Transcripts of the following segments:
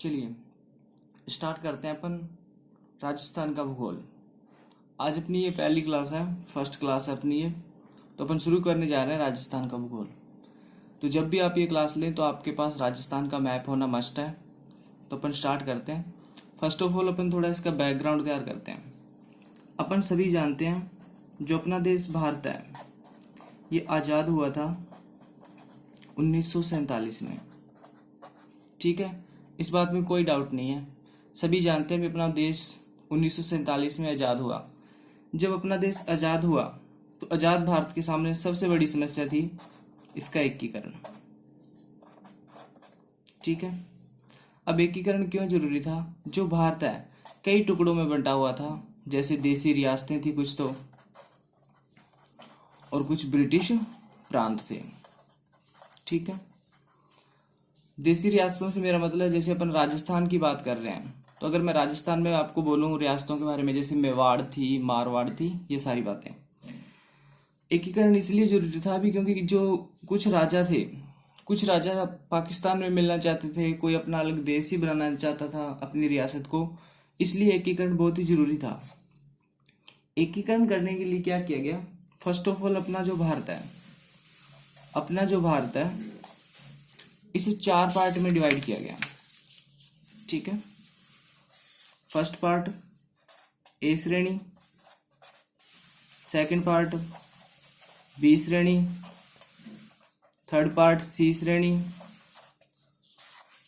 चलिए स्टार्ट करते हैं अपन राजस्थान का भूगोल। आज अपनी ये पहली क्लास है, फर्स्ट क्लास है अपनी ये। तो अपन शुरू करने जा रहे हैं राजस्थान का भूगोल। तो जब भी आप ये क्लास लें तो आपके पास राजस्थान का मैप होना मस्ट है। तो अपन स्टार्ट करते हैं। फर्स्ट ऑफ ऑल अपन थोड़ा इसका बैकग्राउंड तैयार करते हैं। अपन सभी जानते हैं जो अपना देश भारत है ये आज़ाद हुआ था 1947 में। ठीक है, इस बात में कोई डाउट नहीं है। सभी जानते हैं कि अपना देश 1947 में आज़ाद हुआ। जब अपना देश आज़ाद हुआ तो आज़ाद भारत के सामने सबसे बड़ी समस्या थी इसका एकीकरण। ठीक है, अब एकीकरण क्यों जरूरी था? जो भारत है कई टुकड़ों में बंटा हुआ था, जैसे देसी रियासतें थी कुछ तो, और कुछ ब्रिटिश प्रांत थे। ठीक है, देसी रियासतों से मेरा मतलब जैसे अपन राजस्थान की बात कर रहे हैं, तो अगर मैं राजस्थान में आपको बोलूं रियासतों के बारे में, जैसे मेवाड़ थी, मारवाड़ थी, ये सारी बातें। एकीकरण इसलिए जरूरी था भी क्योंकि जो कुछ राजा पाकिस्तान में मिलना चाहते थे, कोई अपना अलग देश ही बनाना चाहता था अपनी रियासत को, इसलिए एकीकरण बहुत ही जरूरी था। एकीकरण करने के लिए क्या किया गया? फर्स्ट ऑफ ऑल अपना जो भारत है इसे 4 पार्ट में डिवाइड किया गया। ठीक है, फर्स्ट पार्ट ए श्रेणी, सेकंड पार्ट बी श्रेणी, थर्ड पार्ट सी श्रेणी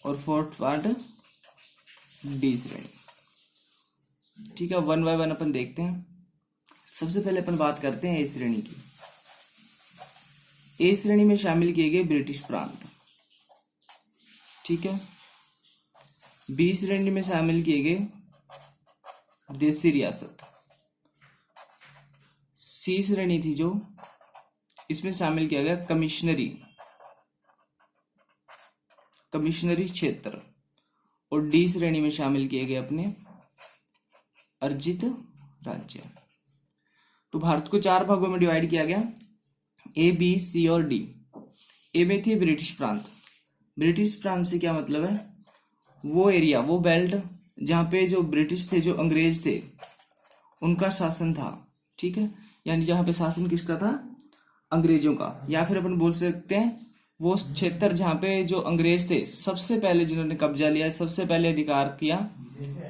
और फोर्थ पार्ट डी श्रेणी। ठीक है, वन बाय वन अपन देखते हैं। सबसे पहले अपन बात करते हैं ए श्रेणी की। ए श्रेणी में शामिल किए गए ब्रिटिश प्रांत। ठीक है, बी श्रेणी में शामिल किए गए देसी रियासत। सी श्रेणी थी जो, इसमें शामिल किया गया कमिश्नरी क्षेत्र। और डी श्रेणी में शामिल किए गए अपने अर्जित राज्य। तो भारत को 4 भागों में डिवाइड किया गया, ए बी सी और डी। ए में थी ब्रिटिश प्रांत। ब्रिटिश प्रांत से क्या मतलब है? वो एरिया, वो बेल्ट जहां पे जो ब्रिटिश थे, जो अंग्रेज थे, उनका शासन था। ठीक है, यानी जहां पे शासन किसका था? अंग्रेजों का। या फिर अपन बोल सकते हैं वो क्षेत्र जहां पे जो अंग्रेज थे सबसे पहले जिन्होंने कब्जा लिया, सबसे पहले अधिकार किया,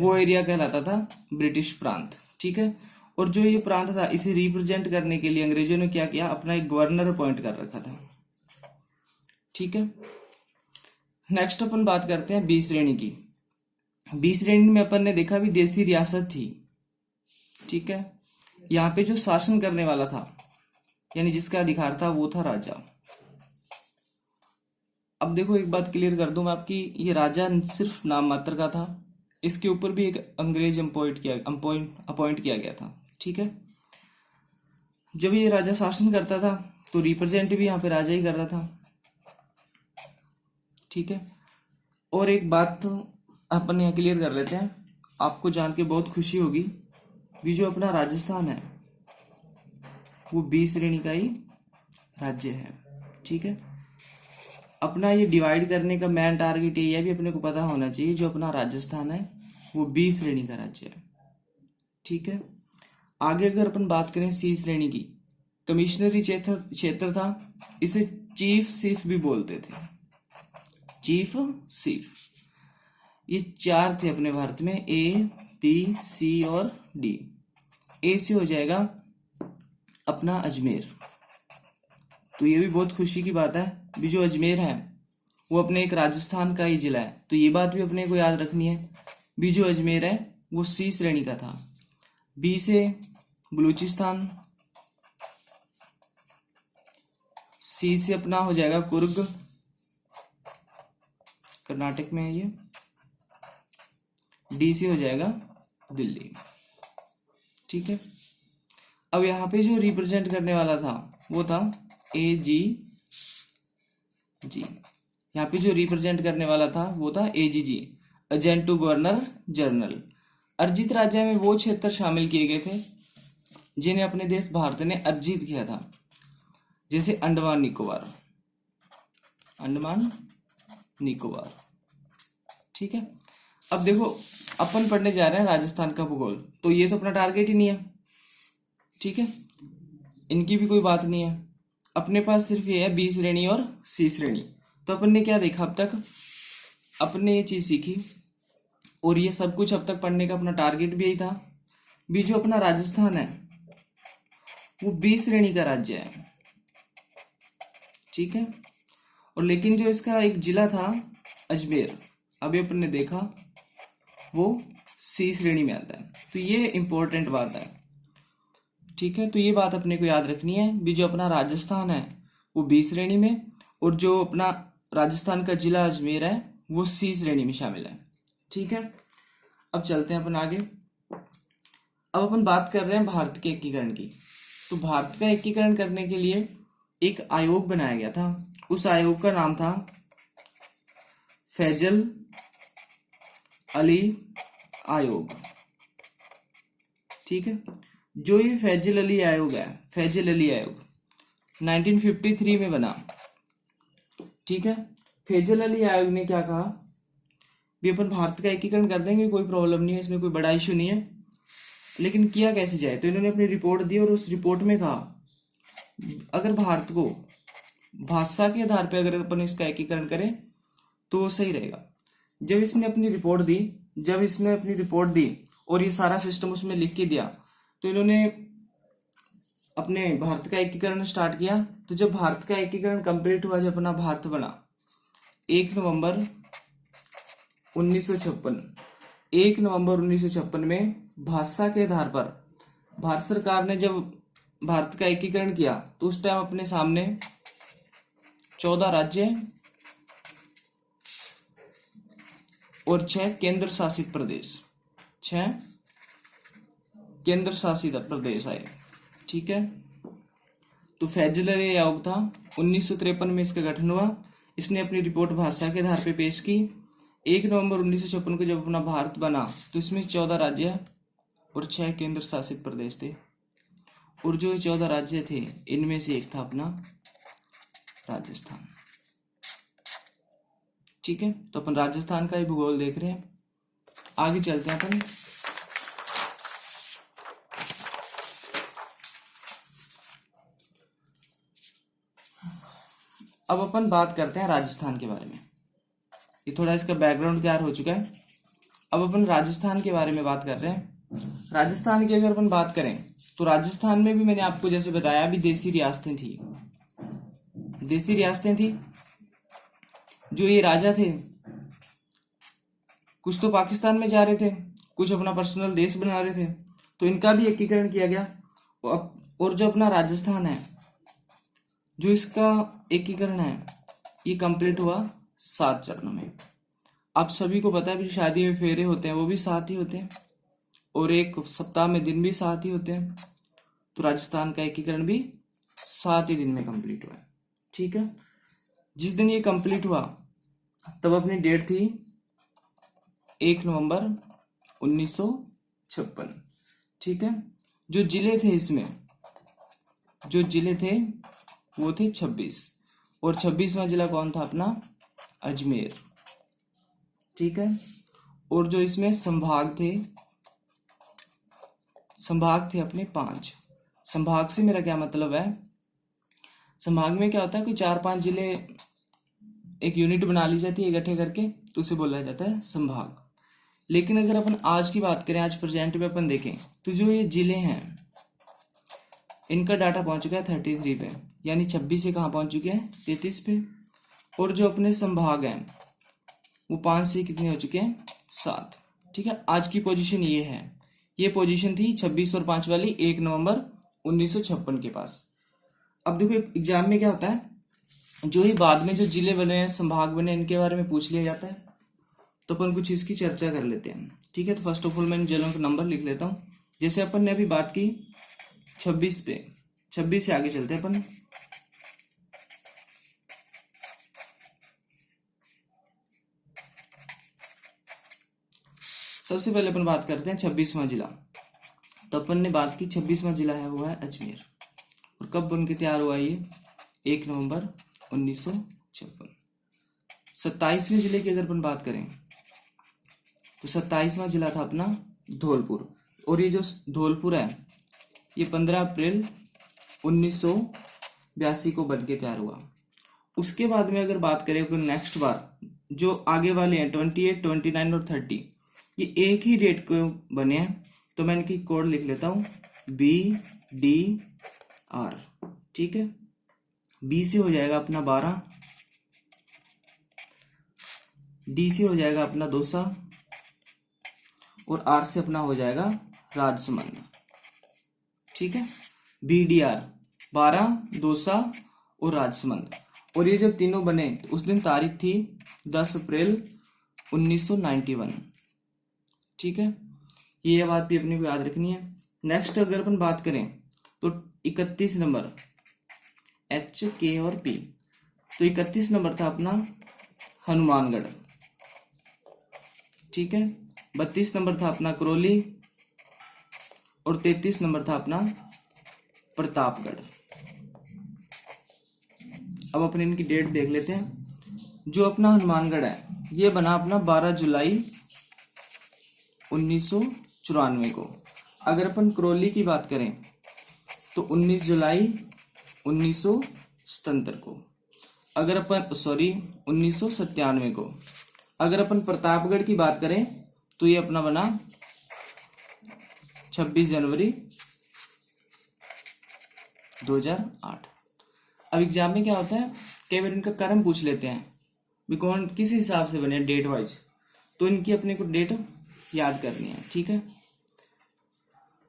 वो एरिया कहलाता था ब्रिटिश प्रांत। ठीक है, और जो ये प्रांत था इसे रिप्रेजेंट करने के लिए अंग्रेजों ने क्या किया? अपना एक गवर्नर अपॉइंट कर रखा था। ठीक है, नेक्स्ट अपन बात करते हैं बी श्रेणी की। बी श्रेणी में अपन ने देखा भी देसी रियासत थी। ठीक है, यहाँ पे जो शासन करने वाला था यानी जिसका अधिकार था वो था राजा। अब देखो एक बात क्लियर कर दूं मैं आपकी, ये राजा सिर्फ नाम मात्र का था, इसके ऊपर भी एक अंग्रेज अपॉइंट किया गया था। ठीक है, जब ये राजा शासन करता था तो रिप्रेजेंट भी यहाँ पे राजा ही कर रहा था। ठीक है, और एक बात तो अपन यहाँ क्लियर कर लेते हैं, आपको जान के बहुत खुशी होगी भी जो अपना राजस्थान है वो बी श्रेणी का ही राज्य है। ठीक है, अपना ये डिवाइड करने का मेन टारगेट ये भी अपने को पता होना चाहिए, जो अपना राजस्थान है वो बी श्रेणी का राज्य है। ठीक है, आगे अगर अपन बात करें सी श्रेणी की, कमिश्नरी क्षेत्र था, इसे चीफ सीफ भी बोलते थे। चीफ सीफ, ये 4 थे अपने भारत में, ए बी सी और डी। ए से हो जाएगा अपना अजमेर। तो ये भी बहुत खुशी की बात है भी जो अजमेर है वो अपने एक राजस्थान का ही जिला है। तो ये बात भी अपने को याद रखनी है भी जो अजमेर है वो सी श्रेणी का था। बी से बलूचिस्तान, सी से अपना हो जाएगा कुर्ग, कर्नाटक में है ये। डी से हो जाएगा दिल्ली। ठीक है, अब यहाँ पे जो रिप्रेजेंट करने वाला था वो था ए जी जी। यहाँ पे जो रिप्रेजेंट करने वाला था वो था AGG, agent to governor general. अर्जित राज्य में वो क्षेत्र शामिल किए गए थे जिन्हें अपने देश भारत ने अर्जित किया था, जैसे अंडमान निकोबार। ठीक है, अब देखो, अपन पढ़ने जा रहे हैं राजस्थान का भूगोल, तो ये तो अपना टारगेट ही नहीं है, ठीक है, इनकी भी कोई बात नहीं है। अपने पास सिर्फ ये है बी श्रेणी और सी श्रेणी। तो अपन ने क्या देखा अब तक, अपन ने ये चीज सीखी और ये सब कुछ अब तक पढ़ने का अपना टारगेट भी यही था। भी जो अपना राजस्थान है वो बी श्रेणी का राज्य है, ठीक है। और लेकिन जो इसका एक जिला था अजमेर, अभी अपन ने देखा वो सी श्रेणी में आता है। तो ये इंपॉर्टेंट बात है, ठीक है। तो ये बात अपने को याद रखनी है, भी जो अपना राजस्थान है वो बी श्रेणी में, और जो अपना राजस्थान का जिला अजमेर है वो सी श्रेणी में शामिल है, ठीक है। अब चलते हैं अपन आगे। अब अपन बात कर रहे हैं भारत के एकीकरण की। तो भारत का एकीकरण करने के लिए एक आयोग बनाया गया था, उस आयोग का नाम था फैजल अली आयोग, ठीक है। जो ये फैजल अली आयोग है, फैजल अली आयोग 1953 में बना, ठीक है। फैजल अली आयोग ने क्या कहा, भी अपन भारत का एकीकरण कर देंगे, कोई प्रॉब्लम नहीं है, इसमें कोई बड़ा इशू नहीं है, लेकिन किया कैसे जाए। तो इन्होंने अपनी रिपोर्ट दी और उस रिपोर्ट में कहा अगर भारत को भाषा के आधार पर अगर अपन इसका एकीकरण करें तो वो सही रहेगा। जब इसने अपनी रिपोर्ट दी, जब इसने अपनी रिपोर्ट दी और ये सारा सिस्टम उसमें लिख के दिया, तो इन्होंने अपने भारत का एकीकरण स्टार्ट किया। तो जब भारत का एकीकरण कंप्लीट हुआ, जब अपना भारत बना 1 नवंबर 1956, 1 नवंबर 1956 में भाषा के आधार पर भारत सरकार ने जब भारत का एकीकरण किया, तो उस टाइम अपने सामने 14 राज्य और 6 केंद्र शासित प्रदेश, 6 केंद्र शासित प्रदेश आए, ठीक है। तो फैजल अली आयोग था, 1953 में इसका गठन हुआ। इसने अपनी रिपोर्ट भाषा के आधार पर पेश की। 1 नवंबर 1956 को जब अपना भारत बना, तो इसमें 14 राज्य और 6 केंद्र शासित प्रदेश थे, और जो 14 राज्य थे इनमें से एक था अपना राजस्थान, ठीक है। तो अपन राजस्थान का ही भूगोल देख रहे हैं। आगे चलते हैं अपन। अब अपन बात करते हैं राजस्थान के बारे में। ये थोड़ा इसका बैकग्राउंड तैयार हो चुका है। अब अपन राजस्थान के बारे में बात कर रहे हैं। राजस्थान की अगर अपन बात करें तो राजस्थान में भी मैंने आपको जैसे बताया अभी देसी रियासतें थी, देसी रियासतें थी। जो ये राजा थे कुछ तो पाकिस्तान में जा रहे थे, कुछ अपना पर्सनल देश बना रहे थे, तो इनका भी एकीकरण किया गया। और जो अपना राजस्थान है, जो इसका एकीकरण है, ये कंप्लीट हुआ 7 चरणों में। आप सभी को पता है जो शादी में फेरे होते हैं वो भी 7 ही होते हैं, और एक सप्ताह में दिन भी 7 ही होते हैं। तो राजस्थान का एकीकरण भी 7 ही दिन में कंप्लीट हुआ है, ठीक है। जिस दिन ये कंप्लीट हुआ तब अपनी डेट थी 1 नवंबर 1956, ठीक है। जो जिले थे इसमें, जो जिले थे वो थे 26, और 26वां जिला कौन था अपना अजमेर, ठीक है। और जो इसमें संभाग थे अपने 5। संभाग से मेरा क्या मतलब है, संभाग में क्या होता है, कोई 4-5 जिले एक यूनिट बना ली जाती है इकट्ठे करके, तो उसे बोला जाता है संभाग। लेकिन अगर अपन आज की बात करें, आज प्रेजेंट में अपन देखें, तो जो ये जिले हैं इनका डाटा पहुंच चुका है 33 पे, यानी 26 से कहाँ पहुंच चुके हैं 33 पे। और जो अपने संभाग हैं वो 5 से कितने हो चुके हैं 7, ठीक है। आज की पोजीशन ये है, ये पोजीशन थी 26 और 5 वाली 1 नवंबर 1956 के पास। अब देखो एग्जाम में क्या होता है, जो ही बाद में जो जिले बने हैं, संभाग बने, इनके बारे में पूछ लिया जाता है। तो अपन कुछ इसकी चर्चा कर लेते हैं, ठीक है। तो फर्स्ट ऑफ ऑल मैं इन जिलों का नंबर लिख लेता हूँ। जैसे अपन ने अभी बात की 26 पे, 26 से आगे चलते हैं अपन। सबसे पहले अपन बात करते हैं 26वां जिला। तो अपन ने बात की 26वां जिला है वो है अजमेर। और कब बन के तैयार हुआ ये 1 नवंबर 1956। 27वें जिले की अगर अपन बात करें तो 27वां जिला था अपना धौलपुर। और ये जो धौलपुर है ये 15 अप्रैल 1982 को बन के तैयार हुआ। उसके बाद में अगर बात करें तो नेक्स्ट बार जो आगे वाले हैं 28, 29 और 30 ये एक ही डेट को बने हैं, तो मैं इनकी कोड लिख लेता हूँ BDR। ठीक है, B से हो जाएगा अपना 12, D से हो जाएगा अपना दौसा और R से अपना हो जाएगा राजसमंद। ठीक है, BDR 12, दौसा और राजसमंद। और ये जब तीनों बने तो उस दिन तारीख थी 10 अप्रैल 1991। ठीक है, ये बात भी अपने को याद रखनी है। नेक्स्ट अगर अपन बात करें तो 31 नंबर H, K और P। तो 31 नंबर था अपना हनुमानगढ़। ठीक है, 32 नंबर था अपना करौली और 33 नंबर था अपना प्रतापगढ़। अब अपने इनकी डेट देख लेते हैं। जो अपना हनुमानगढ़ है ये बना अपना 12 जुलाई 1994 को। अगर अपन करौली की बात करें तो 19 जुलाई 1977 को। अगर अपन 1997 को। अगर अपन प्रतापगढ़ की बात करें तो ये अपना बना 26 जनवरी 2008। अब एग्जाम में क्या होता है, कई बार इनका क्रम पूछ लेते हैं भी कौन किस हिसाब से बने डेट वाइज, तो इनकी अपने को डेट याद करनी है। ठीक है,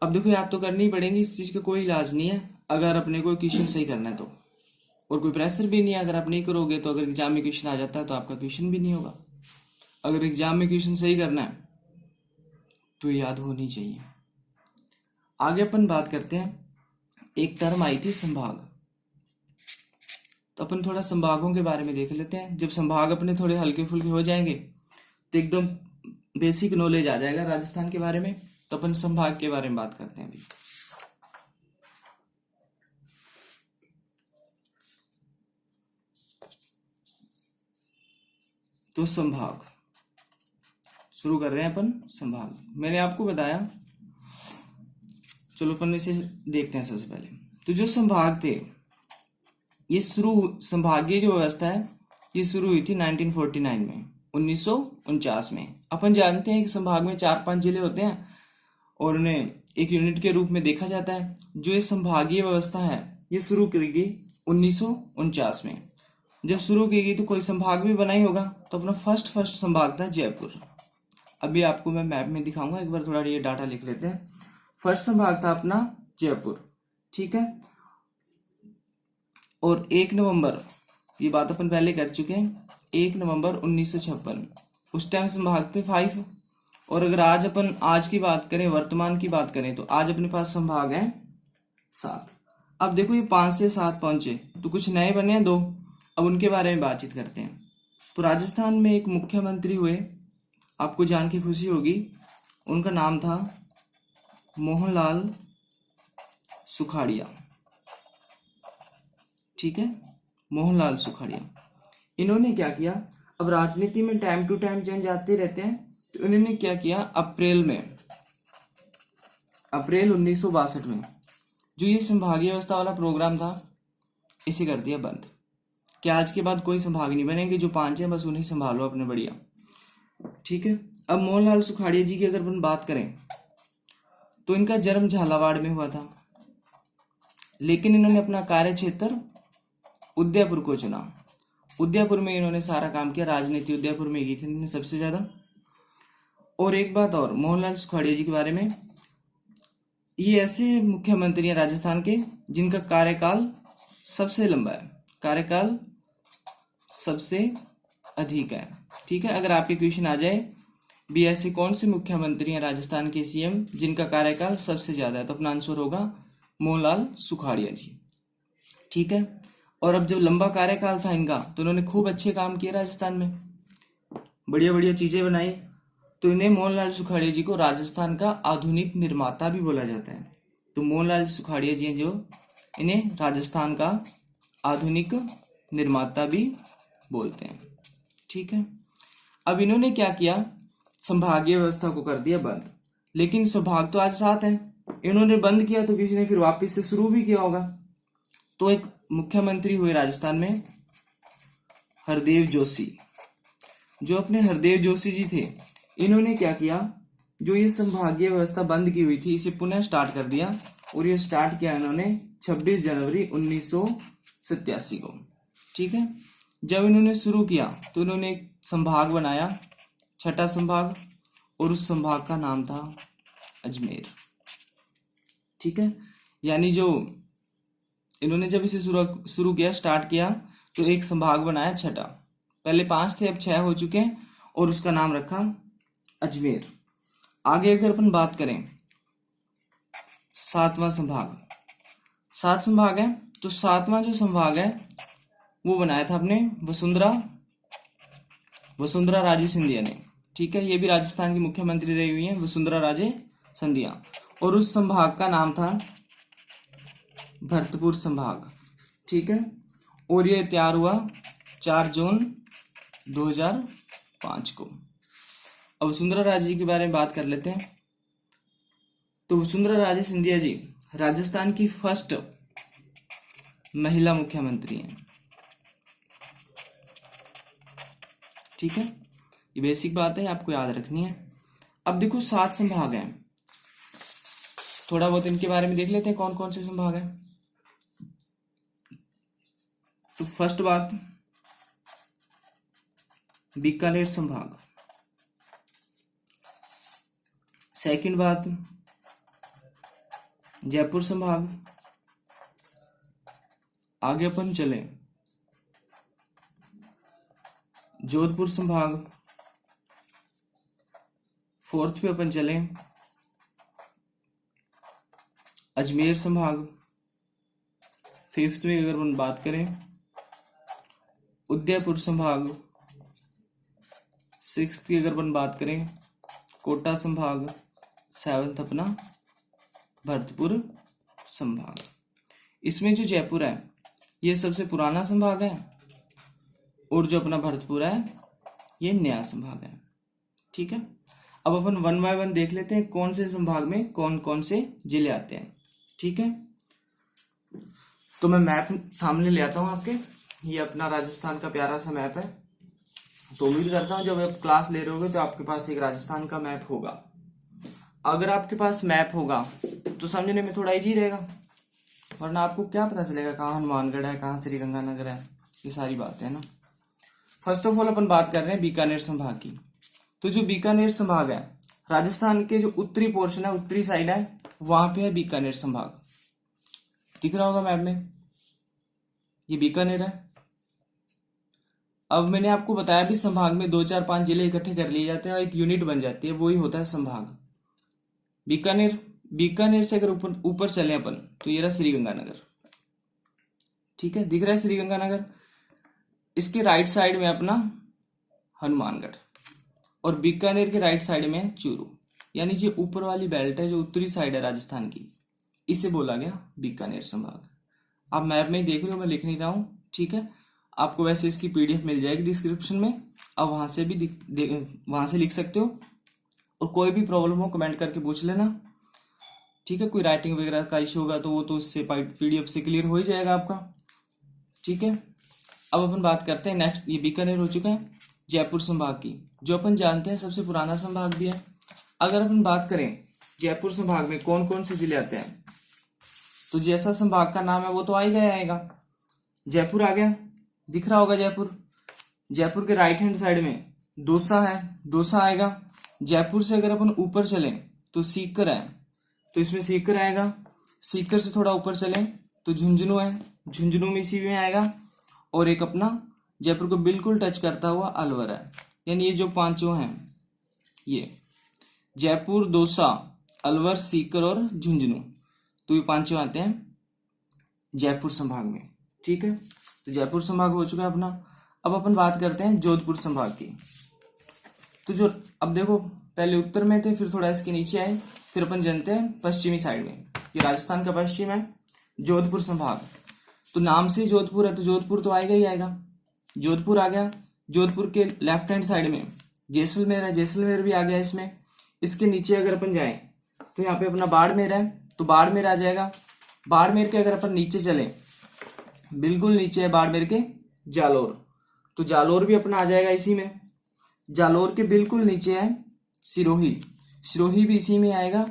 अब देखो याद तो करनी ही पड़ेगी, इस चीज का कोई इलाज नहीं है अगर अपने को क्वेश्चन सही करना है तो, और कोई प्रेशर भी नहीं है। अगर आप नहीं करोगे तो अगर एग्जाम में क्वेश्चन आ जाता है तो आपका क्वेश्चन भी नहीं होगा। अगर एग्जाम में क्वेश्चन सही करना है तो याद होनी चाहिए। आगे अपन बात करते हैं, एक टर्म आई थी संभाग। तो अपन थोड़ा संभागों के बारे में देख लेते हैं। जब संभाग अपने थोड़े हल्के फुल्के हो जाएंगे तो एकदम बेसिक नॉलेज आ जाएगा राजस्थान के बारे में। तो अपन संभाग के बारे में बात करते हैं अभी। तो संभाग शुरू कर रहे हैं अपन। संभाग मैंने आपको बताया, चलो अपन इसे देखते हैं। सबसे पहले तो जो संभाग थे ये संभागीय जो व्यवस्था है ये शुरू हुई थी 1949 में, 1949 में। अपन जानते हैं कि संभाग में 4-5 जिले होते हैं और उन्हें एक यूनिट के रूप में देखा जाता है। जो ये संभागीय व्यवस्था है ये शुरू की गई 1949 में। जब शुरू की गई तो कोई संभाग भी बना ही होगा, तो अपना फर्स्ट संभाग था जयपुर। अभी आपको मैं मैप में दिखाऊंगा, एक बार थोड़ा ये डाटा लिख लेते हैं। फर्स्ट संभाग था अपना जयपुर। ठीक है, और 1 नवंबर, ये बात अपन पहले कर चुके हैं, 1 नवंबर 1956 उस टाइम संभाग थे 5। और अगर आज की बात करें, वर्तमान की बात करें, तो आज अपने पास संभाग है 7। अब देखो ये 5 से 7 पहुंचे तो कुछ नए बने हैं 2। अब उनके बारे में बातचीत करते हैं। तो राजस्थान में एक मुख्यमंत्री हुए, आपको जान के खुशी होगी, उनका नाम था मोहनलाल सुखाड़िया। ठीक है, मोहनलाल सुखाड़िया। इन्होंने क्या किया, अब राजनीति में टाइम टू टाइम चेंज आते रहते हैं, तो इन्होंने क्या किया, अप्रैल 1962 में जो ये संभागीय व्यवस्था वाला प्रोग्राम था इसे कर दिया बंद। कि आज के बाद कोई संभाग नहीं बनेंगे, जो 5 हैं बस उन्हें संभालो अपने बढ़िया। ठीक है, अब मोहनलाल सुखाड़िया जी की अगर अपन बात करें तो इनका जन्म झालावाड़ में हुआ था, लेकिन इन्होंने अपना कार्य क्षेत्र उदयपुर को चुना। उदयपुर में इन्होंने सारा काम किया, राजनीति उदयपुर में की थी इन्होंने सबसे ज्यादा। और एक बात और मोहनलाल सुखाड़िया जी के बारे में, ये ऐसे मुख्यमंत्री हैं राजस्थान के जिनका कार्यकाल सबसे लंबा है, कार्यकाल सबसे अधिक है। ठीक है, अगर आपके क्वेश्चन आ जाए भी ऐसे कौन से मुख्यमंत्री हैं राजस्थान के सीएम जिनका कार्यकाल सबसे ज्यादा है, तो अपना आंसर होगा मोहनलाल सुखाड़िया जी। ठीक है, और अब जब लंबा कार्यकाल था इनका तो इन्होंने खूब अच्छे काम किए राजस्थान में, बढ़िया बढ़िया चीजें बनाई। तो इन्हें मोहनलाल सुखाड़िया जी को राजस्थान का आधुनिक निर्माता भी बोला जाता है। तो मोहनलाल सुखाड़िया जी जो, इन्हें राजस्थान का आधुनिक निर्माता भी बोलते हैं। ठीक है, अब इन्होंने क्या किया संभागीय व्यवस्था को कर दिया बंद। लेकिन संभाग तो आज 7 है, इन्होंने बंद किया तो किसी ने फिर वापस से शुरू भी किया होगा। तो एक मुख्यमंत्री हुए राजस्थान में हरदेव जोशी। जो अपने हरदेव जोशी जी थे, इन्होंने क्या किया, जो ये संभागीय व्यवस्था बंद की हुई थी इसे पुनः स्टार्ट कर दिया। और ये स्टार्ट किया इन्होंने 26 जनवरी 1987 को। ठीक है, जब इन्होंने शुरू किया तो इन्होंने एक संभाग बनाया, 6ठा संभाग, और उस संभाग का नाम था अजमेर। ठीक है, यानी जो इन्होंने जब इसे शुरू किया, स्टार्ट किया, तो एक संभाग बनाया 6ठा। पहले 5 थे, अब 6 हो चुके हैं, और उसका नाम रखा अजमेर। आगे अगर अपन बात करें 7वां संभाग, 7 संभाग है, तो 7वां जो संभाग है वो बनाया था अपने वसुंधरा राजे सिंधिया ने। ठीक है, ये भी राजस्थान की मुख्यमंत्री रही हुई है, वसुंधरा राजे सिंधिया। और उस संभाग का नाम था भरतपुर संभाग। ठीक है, और ये तैयार हुआ 4 जून 2005 को। अब वसुंधरा राजे जी के बारे में बात कर लेते हैं। तो वसुंधरा राजे सिंधिया जी राजस्थान की फर्स्ट महिला मुख्यमंत्री हैं। ठीक है, ये बेसिक बात है, आपको याद रखनी है। अब देखो 7 संभाग हैं, थोड़ा बहुत इनके बारे में देख लेते हैं कौन कौन से संभाग हैं। तो फर्स्ट बात, बीकानेर संभाग। सेकंड बात, जयपुर संभाग। आगे अपन चले, जोधपुर संभाग। फोर्थ पे अपन चले, अजमेर संभाग। फिफ्थ में अगर अपन बात करें, उदयपुर संभाग। सिक्स्थ की अगर अपन बात करें, कोटा संभाग। सेवंथ अपना भरतपुर संभाग। इसमें जो जयपुर है ये सबसे पुराना संभाग है, और जो अपना भरतपुर है ये नया संभाग है। ठीक है, अब अपन 1 बाय 1 देख लेते हैं कौन से संभाग में कौन कौन से जिले आते हैं। ठीक है, तो मैं मैप सामने ले आता हूं आपके। ये अपना राजस्थान का प्यारा सा मैप है। तो उम्मीद करता हूं जब आप क्लास ले रहे होगे तो आपके पास एक राजस्थान का मैप होगा। अगर आपके पास मैप होगा तो समझने में थोड़ा इजी रहेगा, वरना आपको क्या पता चलेगा कहाँ हनुमानगढ़ है, कहाँ श्रीगंगानगर है, ये सारी बातें है ना। फर्स्ट ऑफ ऑल अपन बात कर रहे हैं बीकानेर संभाग की। तो जो बीकानेर संभाग है, राजस्थान के जो उत्तरी पोर्शन है, उत्तरी साइड है, वहां पे है बीकानेर संभाग। दिख रहा होगा मैप में, ये बीकानेर है। अब मैंने आपको बताया भी संभाग में 2, 4, 5 जिले इकट्ठे कर लिए जाते हैं और एक यूनिट बन जाती है, वही होता है संभाग। बीकानेर से अगर ऊपर चले अपन तो ये रहा श्रीगंगानगर। ठीक है, दिख रहा है श्रीगंगानगर। इसके राइट साइड में अपना हनुमानगढ़, और बीकानेर के राइट साइड में चूरू। यानी जो ऊपर वाली बेल्ट है, जो उत्तरी साइड है राजस्थान की, इसे बोला गया बीकानेर संभाग। आप मैप में ही देख रहे हो, मैं लिख नहीं रहा हूं। ठीक है, आपको वैसे इसकी पीडीएफ मिल जाएगी डिस्क्रिप्शन में, आप वहां से भी वहां से लिख सकते हो। और कोई भी प्रॉब्लम हो कमेंट करके पूछ लेना। ठीक है, कोई राइटिंग वगैरह का इशू होगा तो वो तो उससे पीडीएफ से क्लियर हो ही जाएगा आपका। ठीक है, अब अपन बात करते हैं नेक्स्ट। ये बीकानेर हो चुका है, जयपुर संभाग की, जो अपन जानते हैं सबसे पुराना संभाग भी है। अगर अपन बात करें जयपुर संभाग में कौन कौन से जिले आते हैं, तो जैसा संभाग का नाम है वो तो आएगा। जयपुर आ गया, दिख रहा होगा जयपुर। जयपुर के राइट हैंड साइड में दौसा है, दौसा आएगा। जयपुर से अगर अपन ऊपर चलें तो सीकर है, तो इसमें सीकर आएगा। सीकर से थोड़ा ऊपर चलें तो झुंझुनू है, झुंझुनू में इसी में आएगा। और एक अपना जयपुर को बिल्कुल टच करता हुआ अलवर है। यानी ये जो पांचों हैं, ये जयपुर, दौसा, अलवर, सीकर और झुंझुनू, तो ये पांचों आते हैं जयपुर संभाग में। ठीक है, तो जयपुर संभाग हो चुका है अपना। अब अपन बात करते हैं जोधपुर संभाग की। तो जो अब देखो, पहले उत्तर में थे, फिर थोड़ा इसके नीचे आए, फिर अपन जानते हैं पश्चिमी साइड में। ये राजस्थान का पश्चिम है, जोधपुर संभाग। तो नाम से जोधपुर है तो जोधपुर तो आएगा ही आएगा। जोधपुर आ गया। जोधपुर के लेफ्ट हैंड साइड में जैसलमेर है, जैसलमेर भी आ गया इसमें। इसके नीचे अगर अपन जाएं तो यहाँ पे अपना बाड़मेर है, तो बाड़मेर आ जाएगा। बाड़मेर के अगर अपन नीचे चले, बिल्कुल नीचे है बाड़मेर के जालोर, तो जालोर भी अपना आ जाएगा इसी में। जालोर के बिल्कुल नीचे है सिरोही, सिरोही भी इसी में आएगा।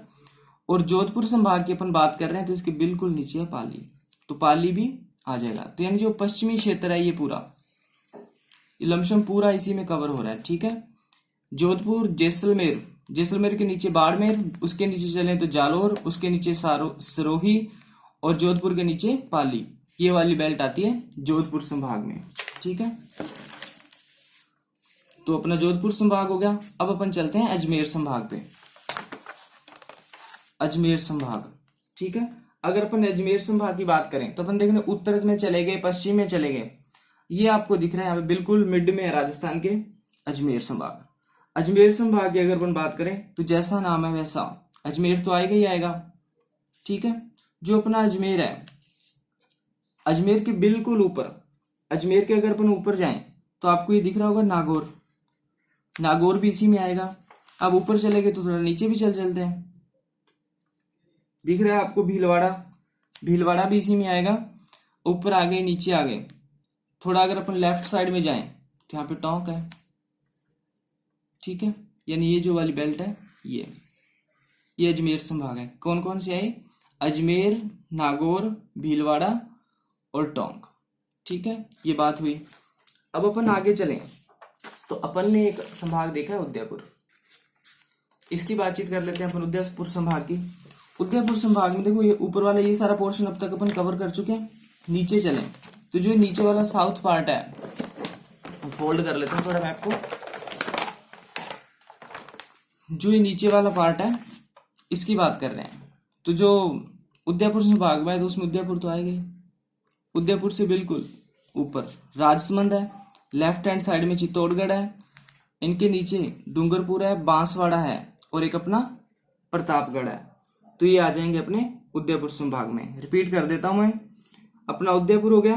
और जोधपुर संभाग की अपन बात कर रहे हैं तो इसके बिल्कुल नीचे है पाली, तो पाली भी आ जाएगा। तो यानी जो पश्चिमी क्षेत्र है ये पूरा लमसम पूरा इसी में कवर हो रहा है, ठीक है। जोधपुर, जैसलमेर, जैसलमेर के नीचे बाड़मेर, उसके नीचे चले तो जालोर, उसके नीचे सिरोही, और जोधपुर के नीचे पाली। ये वाली बेल्ट आती है जोधपुर संभाग में, ठीक है। तो अपना जोधपुर संभाग हो गया। अब अपन चलते हैं अजमेर संभाग पे। अजमेर संभाग, ठीक है। अगर अपन अजमेर संभाग की बात करें तो अपन देखने उत्तर में चले गए, पश्चिम में चले गए, ये आपको दिख रहा है यहाँ पे बिल्कुल मिड में है राजस्थान के अजमेर संभाग। अजमेर संभाग की अगर अपन बात करें तो जैसा नाम है वैसा अजमेर तो आएगा ही आएगा, ठीक है। जो अपना अजमेर है, अजमेर के बिल्कुल ऊपर, अजमेर के अगर अपन ऊपर जाएं तो आपको ये दिख रहा होगा नागौर, नागौर भी इसी में आएगा। अब ऊपर चले गए तो थोड़ा नीचे भी चलते हैं, दिख रहा है आपको भीलवाड़ा, भीलवाड़ा भी इसी में आएगा। ऊपर आ गए, नीचे आ गए, थोड़ा अगर अपन लेफ्ट साइड में जाएं तो यहाँ पे टोंक है, ठीक है। यानी ये जो वाली बेल्ट है ये अजमेर संभाग है। कौन कौन से आए? अजमेर, नागौर, भीलवाड़ा और टोंक, ठीक है। ये बात हुई। अब अपन आगे चलें तो अपन ने एक संभाग देखा है उदयपुर, इसकी बातचीत कर लेते हैं अपन उदयपुर संभाग की। उदयपुर संभाग में देखो ये ऊपर वाला ये सारा पोर्शन अब तक अपन कवर कर चुके हैं। नीचे चलें तो जो नीचे वाला साउथ पार्ट है, फोल्ड कर लेते हैं थोड़ा मैप को। जो ये नीचे वाला पार्ट है इसकी बात कर रहे हैं, तो जो उदयपुर संभाग में है तो उसमें उदयपुर तो आएगा ही। उदयपुर से बिल्कुल ऊपर राजसमंद है, लेफ्ट हैंड साइड में चित्तौड़गढ़ है, इनके नीचे डूंगरपुर है, बांसवाड़ा है और एक अपना प्रतापगढ़ है। तो ये आ जाएंगे अपने उदयपुर संभाग में। रिपीट कर देता हूं मैं, अपना उदयपुर हो गया।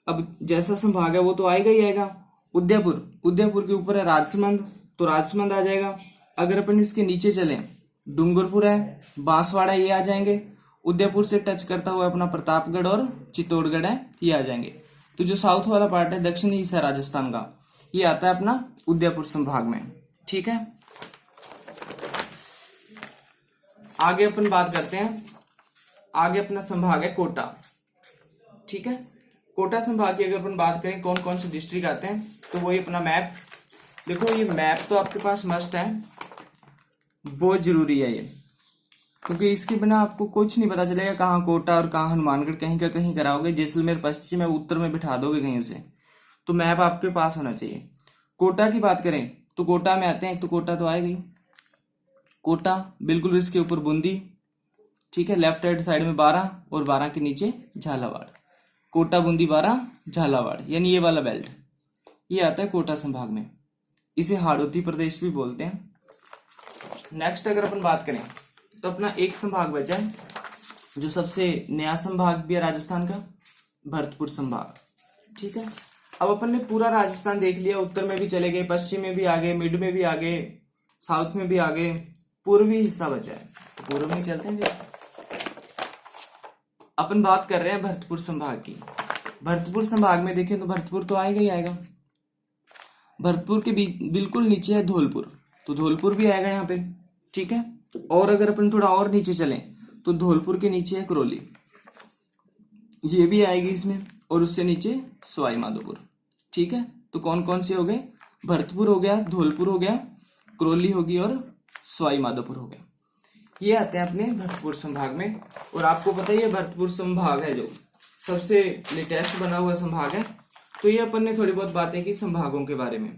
अब जैसा संभाग है वो तो आएगा ही आएगा। उदयपुर, उदयपुर के ऊपर है राजसमंद, तो राजसमंद आ जाएगा। अगर अपन इसके नीचे चलें, डूंगरपुर है, बांसवाड़ा, ये आ जाएंगे। उदयपुर से टच करता हुआ अपना प्रतापगढ़ और चित्तौड़गढ़ है, ये आ जाएंगे। तो जो साउथ वाला पार्ट है, दक्षिणी हिस्सा राजस्थान का, ये आता है अपना उदयपुर संभाग में, ठीक है। आगे अपन बात करते हैं, आगे अपना संभाग है कोटा, ठीक है। कोटा संभाग की अगर अपन बात करें कौन कौन से डिस्ट्रिक्ट आते हैं, तो वही अपना मैप देखो। ये मैप तो आपके पास मस्ट है, बहुत जरूरी है ये, क्योंकि इसके बिना आपको कुछ नहीं पता चलेगा कहाँ कोटा और कहाँ हनुमानगढ़, कहीं का कहीं कराओगे। जैसलमेर पश्चिम में, उत्तर में बिठा दोगे कहीं से, तो मैप आपके पास होना चाहिए। कोटा की बात करें तो कोटा में आते हैं, एक तो कोटा तो आएगा ही, कोटा बिल्कुल इसके ऊपर बूंदी, ठीक है। लेफ्ट हैंड साइड में 12 और 12 के नीचे झालावाड़, कोटा, बूंदी, 12, झालावाड़, यानी ये वाला बेल्ट ये आता है कोटा संभाग में। इसे हाड़ौती प्रदेश भी बोलते हैं। नेक्स्ट अगर अपन बात करें तो अपना एक संभाग बचा है जो सबसे नया संभाग भी है राजस्थान का, भरतपुर संभाग, ठीक है। अब अपन ने पूरा राजस्थान देख लिया, उत्तर में भी चले गए, पश्चिम में भी आ गए, मिड में भी आ गए, साउथ में भी आ गए, पूर्वी हिस्सा बचा है, पूर्व में चलते हैं फिर। अपन बात कर रहे हैं भरतपुर संभाग की। भरतपुर संभाग में देखें तो भरतपुर तो आएगा ही आएगा। भरतपुर के बिल्कुल नीचे है धौलपुर, तो धौलपुर भी आएगा यहाँ पे, ठीक है। और अगर अपन थोड़ा और नीचे चलें तो धौलपुर के नीचे है करौली, ये भी आएगी इसमें, और उससे नीचे सवाई माधोपुर, ठीक है। तो कौन कौन से हो गए? भरतपुर हो गया, धौलपुर हो गया, करौली होगी और सवाई माधोपुर हो गया। ये आते हैं अपने भरतपुर संभाग में। और आपको पता ही है भरतपुर संभाग है जो सबसे लेटेस्ट बना हुआ संभाग है। तो ये अपन ने थोड़ी बहुत बातें की संभागों के बारे में।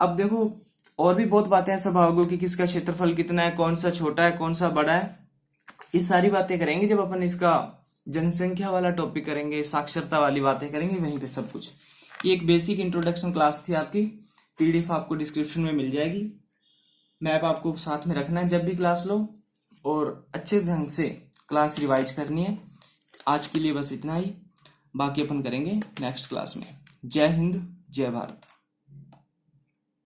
अब देखो और भी बहुत बातें हैं संभागों की, किसका क्षेत्रफल कितना है, कौन सा छोटा है, कौन सा बड़ा है, ये सारी बातें करेंगे जब अपन इसका जनसंख्या वाला टॉपिक करेंगे, साक्षरता वाली बातें करेंगे, वहीं पे सब कुछ। ये एक बेसिक इंट्रोडक्शन क्लास थी आपकी, पीडीएफ आपको डिस्क्रिप्शन में मिल जाएगी। मैप आपको साथ में रखना है जब भी क्लास लो, और अच्छे ढंग से क्लास रिवाइज करनी है। आज के लिए बस इतना ही, बाकी अपन करेंगे नेक्स्ट क्लास में। जय हिंद, जय भारत।